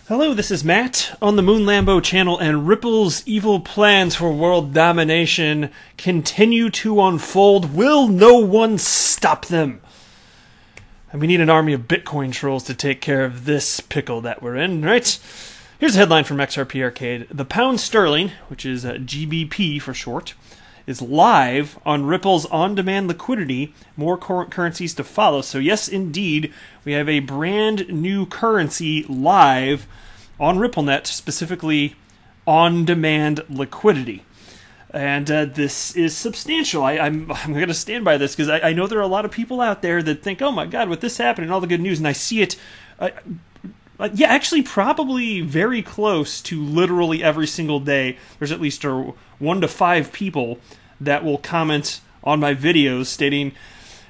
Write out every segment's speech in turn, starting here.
Hello, this is Matt on the Moon Lambo channel, and Ripple's evil plans for world domination continue to unfold. Will no one stop them? And we need an army of Bitcoin trolls to take care of this pickle that we're in, right? Here's a headline from XRP Arcade. The pound sterling, which is GBP for short, is live on Ripple's on-demand liquidity. More currencies to follow. So yes, indeed, we have a brand new currency live on RippleNet, specifically on-demand liquidity. And this is substantial. I'm going to stand by this because I know there are a lot of people out there that think, oh my God, with this happening, all the good news, and I see it, yeah, actually probably very close to literally every single day. There's at least 1 to 5 people that will comment on my videos stating,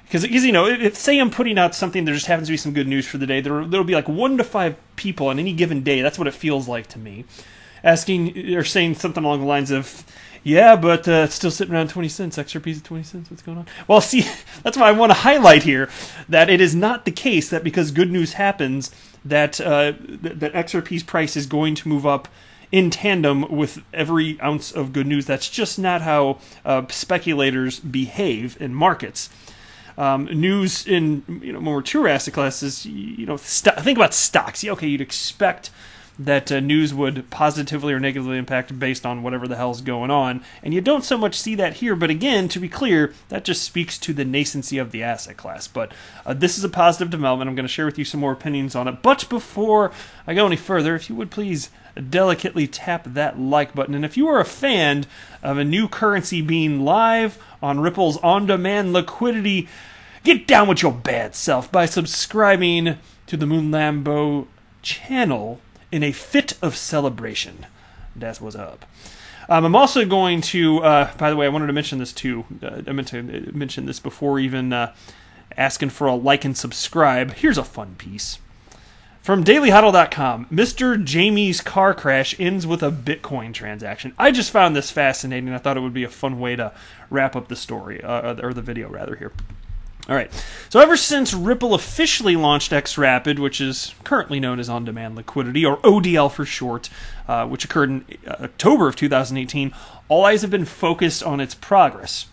because you know, if say I'm putting out something, there just happens to be some good news for the day, there'll be like 1 to 5 people on any given day, that's what it feels like to me, asking or saying something along the lines of, yeah, but it's still sitting around 20 cents, XRP's at 20 cents, what's going on? Well, see, that's why I want to highlight here, that it is not the case that because good news happens, that XRP's price is going to move up in tandem with every ounce of good news. That's just not how speculators behave in markets. News in more mature asset classes, think about stocks. Yeah, okay, you'd expect that news would positively or negatively impact based on whatever the hell's going on, and you don't so much see that here. But again, to be clear, that just speaks to the nascency of the asset class. But this is a positive development. I'm going to share with you some more opinions on it. But before I go any further, if you would please delicately tap that like button. And if you are a fan of a new currency being live on Ripple's on-demand liquidity, get down with your bad self by subscribing to the Moon Lambo channel in a fit of celebration. That's what's up. I'm also going to, by the way, I wanted to mention this too. I meant to mention this before even asking for a like and subscribe. Here's a fun piece. From dailyhuddle.com, Mr. Jamie's car crash ends with a Bitcoin transaction. I just found this fascinating. I thought it would be a fun way to wrap up the story, or the video rather here. All right, so ever since Ripple officially launched XRapid, which is currently known as On-Demand Liquidity, or ODL for short, which occurred in October of 2018, all eyes have been focused on its progress.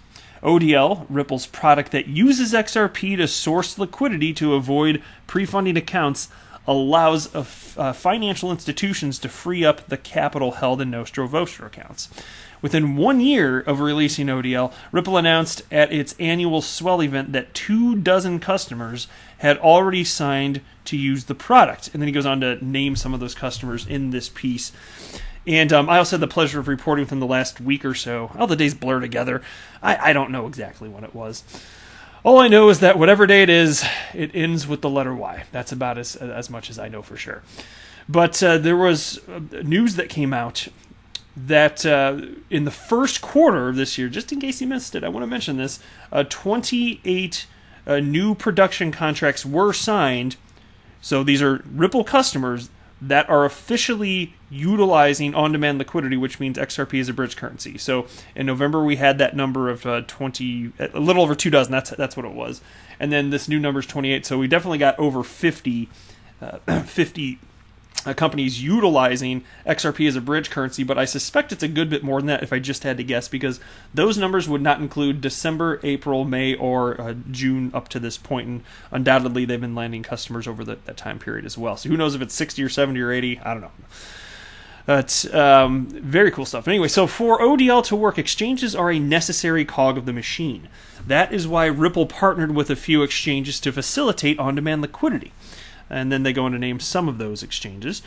ODL, Ripple's product that uses XRP to source liquidity to avoid pre-funding accounts, allows financial institutions to free up the capital held in Nostro Vostro accounts. Within 1 year of releasing ODL, Ripple announced at its annual Swell event that 24 customers had already signed to use the product. And then he goes on to name some of those customers in this piece. And I also had the pleasure of reporting within the last week or so. All the days blur together. I don't know exactly when it was. All I know is that whatever day it is, it ends with the letter Y. That's about as much as I know for sure. But there was news that came out that in the first quarter of this year, just in case you missed it, I want to mention this, 28 new production contracts were signed. So these are Ripple customers that are officially utilizing on-demand liquidity, which means XRP is a bridge currency. So in November, we had that number of a little over 24. That's what it was. And then this new number is 28. So we definitely got over 50 companies utilizing XRP as a bridge currency, but I suspect it's a good bit more than that if I just had to guess, because those numbers would not include December, April, May, or June up to this point, and undoubtedly they've been landing customers over that time period as well. So who knows if it's 60 or 70 or 80, I don't know. It's very cool stuff. Anyway, so for ODL to work, exchanges are a necessary cog of the machine. That is why Ripple partnered with a few exchanges to facilitate on-demand liquidity. And then they go on to name some of those exchanges.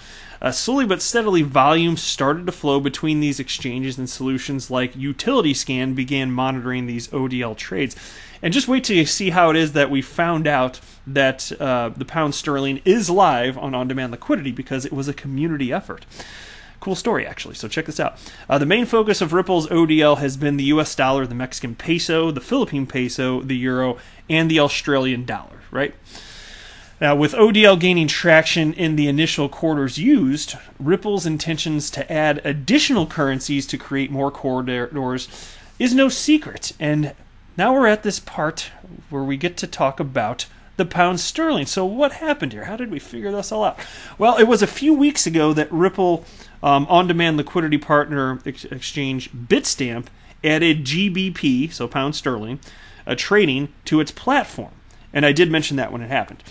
Slowly but steadily, volume started to flow between these exchanges, and solutions like UtilityScan began monitoring these ODL trades. And just wait till you see how it is that we found out that the pound sterling is live on on-demand liquidity, because it was a community effort. Cool story, actually, so check this out. The main focus of Ripple's ODL has been the US dollar, the Mexican peso, the Philippine peso, the euro, and the Australian dollar, right? Now, with ODL gaining traction in the initial quarters used, Ripple's intentions to add additional currencies to create more corridors is no secret. And now we're at this part where we get to talk about the pound sterling. So what happened here? How did we figure this all out? Well, it was a few weeks ago that Ripple on-demand liquidity partner exchange Bitstamp added GBP, so pound sterling, trading to its platform. And I did mention that when it happened.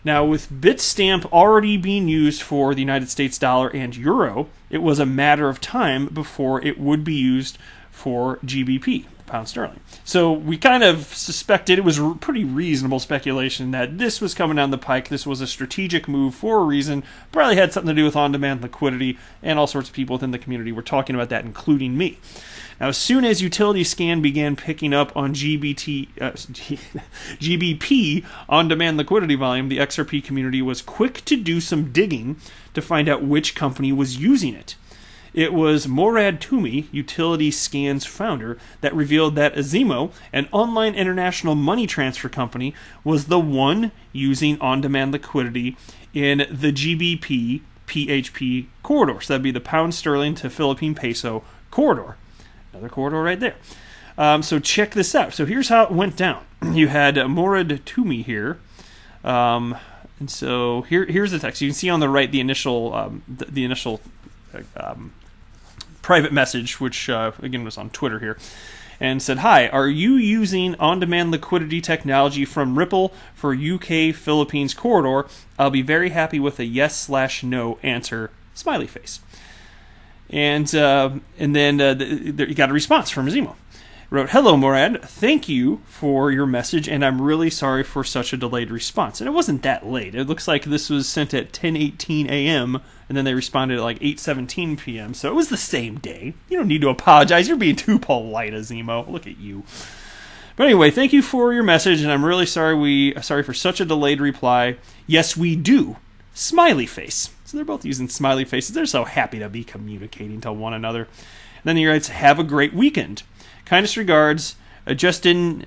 Now, with Bitstamp already being used for the United States dollar and euro, it was a matter of time before it would be used for GBP, pound sterling. So we kind of suspected, it was pretty reasonable speculation, that this was coming down the pike. This was a strategic move for a reason. Probably had something to do with on-demand liquidity, and all sorts of people within the community were talking about that, including me. Now, as soon as utility scan began picking up on GBP on-demand liquidity volume, the XRP community was quick to do some digging to find out which company was using it. It was Morad Toumi, Utility Scan's founder, that revealed that Azimo, an online international money transfer company, was the one using on-demand liquidity in the GBP PHP corridor. So that'd be the pound sterling to Philippine peso corridor. Another corridor right there. So check this out. So here's how it went down. You had Morad Toumi here. And so here's the text. You can see on the right the initial private message, which again was on Twitter here, and said, "Hi, are you using on-demand liquidity technology from Ripple for UK Philippines corridor? I'll be very happy with a yes/no answer." Smiley face. And then you got a response from Azimo. Wrote, "Hello, Morad. Thank you for your message, and I'm really sorry for such a delayed response." And it wasn't that late. It looks like this was sent at 10:18 a.m., and then they responded at like 8:17 p.m., so it was the same day. You don't need to apologize. You're being too polite, Azimo. Look at you. But anyway, thank you for your message, and I'm really sorry for such a delayed reply. Yes, we do. Smiley face. So they're both using smiley faces. They're so happy to be communicating to one another. And then he writes, "Have a great weekend. Kindest regards, Justina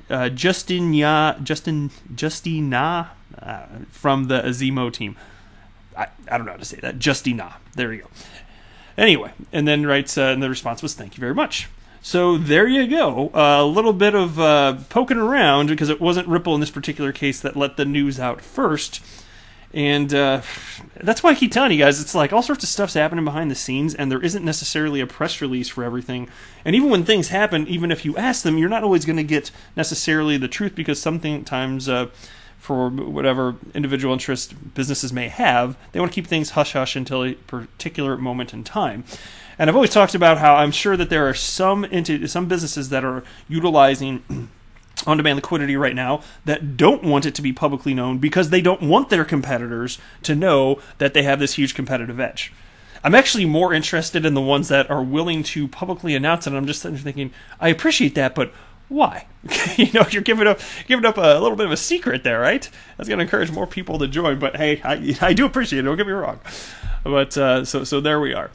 from the Azimo team." I don't know how to say that. Justina. There you go. Anyway, and then writes, and the response was, "Thank you very much." So there you go. A little bit of poking around, because it wasn't Ripple in this particular case that let the news out first. And that's why I keep telling you guys, it's like all sorts of stuff's happening behind the scenes, and there isn't necessarily a press release for everything. And even when things happen, even if you ask them, you're not always going to get necessarily the truth, because sometimes for whatever individual interest businesses may have, they want to keep things hush-hush until a particular moment in time. And I've always talked about how I'm sure that there are some businesses that are utilizing on-demand liquidity right now that don't want it to be publicly known, because they don't want their competitors to know that they have this huge competitive edge. I'm actually more interested in the ones that are willing to publicly announce it. And I'm just sitting there thinking, I appreciate that, but why? You're giving up a little bit of a secret there, right? That's going to encourage more people to join. But hey, I do appreciate it. Don't get me wrong. But so there we are.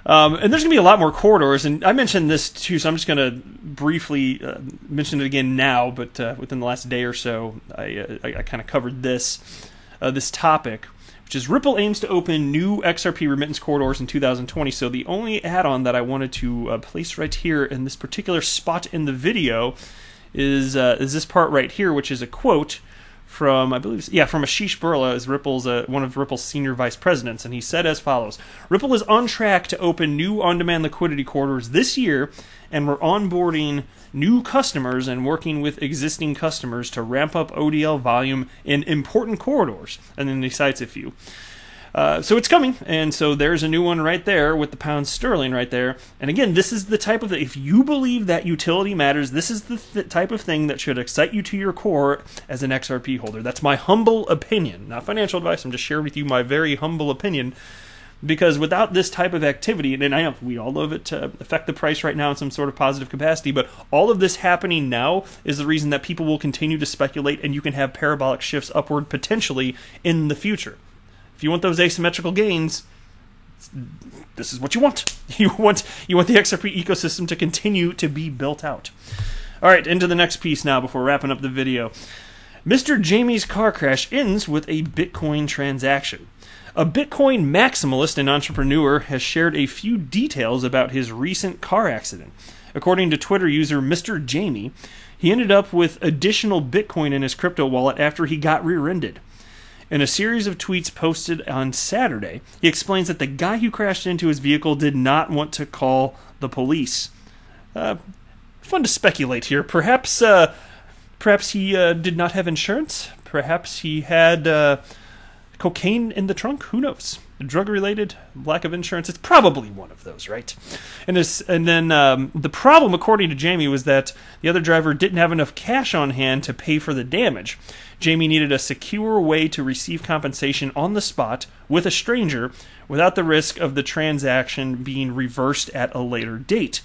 And there's going to be a lot more corridors, and I mentioned this too, so I'm just going to briefly mention it again now, but within the last day or so, I kind of covered this topic, which is Ripple aims to open new XRP remittance corridors in 2020. So the only add-on that I wanted to place right here in this particular spot in the video is this part right here, which is a quote from, I believe, from Ashish Burla, is Ripple's one of Ripple's senior vice presidents, and he said as follows: "Ripple is on track to open new on-demand liquidity corridors this year, and we're onboarding new customers and working with existing customers to ramp up ODL volume in important corridors." And then he cites a few. So it's coming, and so there's a new one right there with the pound sterling right there. And again, this is the type of thing, if you believe that utility matters, this is the type of thing that should excite you to your core as an XRP holder. That's my humble opinion, not financial advice. I'm just sharing with you my very humble opinion, because without this type of activity, and I know we all love it to affect the price right now in some sort of positive capacity, but all of this happening now is the reason that people will continue to speculate, and you can have parabolic shifts upward potentially in the future. If you want those asymmetrical gains, this is what you want. You want the XRP ecosystem to continue to be built out. All right, into the next piece now before wrapping up the video. Mr. Jamie's car crash ends with a Bitcoin transaction. A Bitcoin maximalist and entrepreneur has shared a few details about his recent car accident. According to Twitter user Mr. Jamie, He ended up with additional Bitcoin in his crypto wallet after he got rear-ended. In a series of tweets posted on Saturday, he explains that the guy who crashed into his vehicle did not want to call the police. Fun to speculate here. Perhaps he did not have insurance. Perhaps he had cocaine in the trunk. Who knows? Drug-related, lack of insurance. It's probably one of those, right? And then the problem, according to Jamie, was that the other driver didn't have enough cash on hand to pay for the damage. Jamie needed a secure way to receive compensation on the spot with a stranger without the risk of the transaction being reversed at a later date.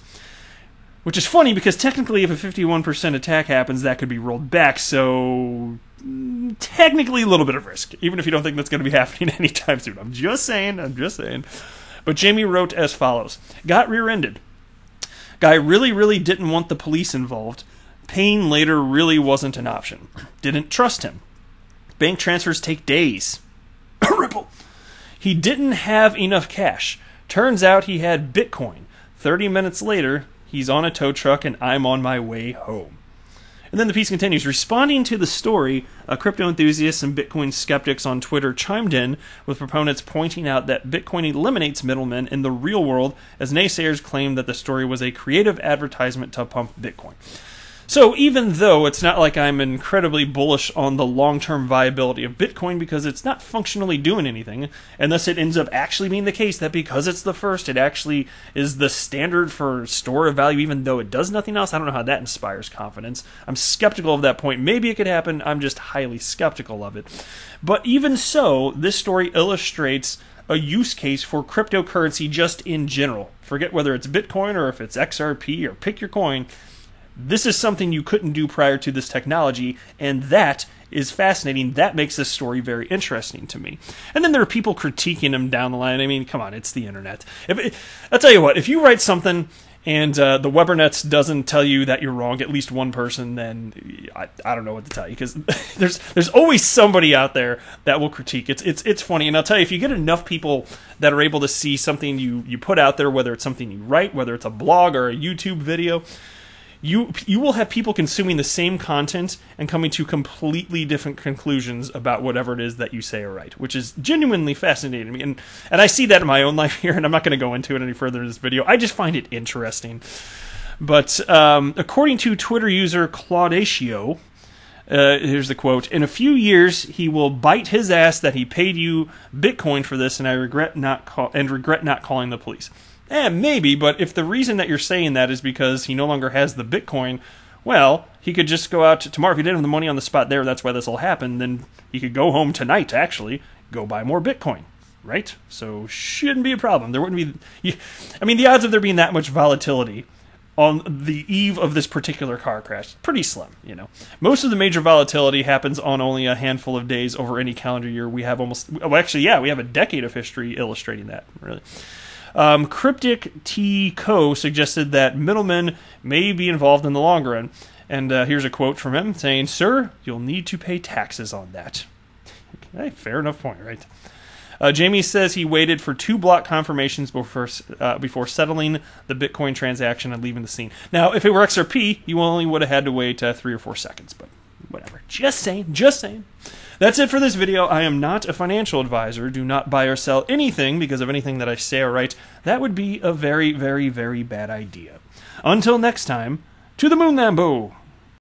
Which is funny because technically if a 51% attack happens, that could be rolled back, so technically a little bit of risk, even if you don't think that's going to be happening anytime soon. I'm just saying. But Jamie wrote as follows. Got rear-ended. Guy really didn't want the police involved. Paying later really wasn't an option. Didn't trust him. Bank transfers take days. Ripple. He didn't have enough cash. Turns out he had Bitcoin. 30 minutes later, he's on a tow truck and I'm on my way home. And then the piece continues. Responding to the story, crypto enthusiasts and Bitcoin skeptics on Twitter chimed in, with proponents pointing out that Bitcoin eliminates middlemen in the real world, as naysayers claimed that the story was a creative advertisement to pump Bitcoin. So even though it's not like I'm incredibly bullish on the long-term viability of Bitcoin because it's not functionally doing anything, unless it ends up actually being the case that because it's the first, it actually is the standard for store of value even though it does nothing else, I don't know how that inspires confidence. I'm skeptical of that point. Maybe it could happen. I'm just highly skeptical of it. But even so, this story illustrates a use case for cryptocurrency just in general. Forget whether it's Bitcoin or if it's XRP or pick your coin. This is something you couldn't do prior to this technology, and that is fascinating. That makes this story very interesting to me. And then there are people critiquing him down the line. I mean, come on, it's the internet. I'll tell you what, if you write something and the Webernets doesn't tell you that you're wrong, at least one person, then I don't know what to tell you, because there's always somebody out there that will critique. It's funny, and I'll tell you, if you get enough people that are able to see something you put out there, whether it's something you write, whether it's a blog or a YouTube video, you will have people consuming the same content and coming to completely different conclusions about whatever it is that you say or write, which is genuinely fascinating to me. And I see that in my own life here, and I'm not going to go into it any further in this video. I just find it interesting. But according to Twitter user Claudatio, here's the quote, "In a few years, he will bite his ass that he paid you Bitcoin for this, and I regret not calling the police." Maybe, but if the reason that you're saying that is because he no longer has the Bitcoin, well, he could just go out tomorrow. If he didn't have the money on the spot there, that's why this will happen, then he could go home tonight, actually, go buy more Bitcoin, right? So, shouldn't be a problem. There wouldn't be... I mean, the odds of there being that much volatility on the eve of this particular car crash, pretty slim, you know. Most of the major volatility happens on only a handful of days over any calendar year. We have almost... Well, actually, yeah, we have a decade of history illustrating that, really. Cryptic T. Co. suggested that middlemen may be involved in the long run. And here's a quote from him saying, "Sir, you'll need to pay taxes on that." Hey, fair enough point, right? Jamie says he waited for 2 block confirmations before settling the Bitcoin transaction and leaving the scene. Now, if it were XRP, you only would have had to wait 3 or 4 seconds, but whatever. Just saying. That's it for this video. I am not a financial advisor. Do not buy or sell anything because of anything that I say or write. That would be a very, very, very bad idea. Until next time, to the moon, Lambo!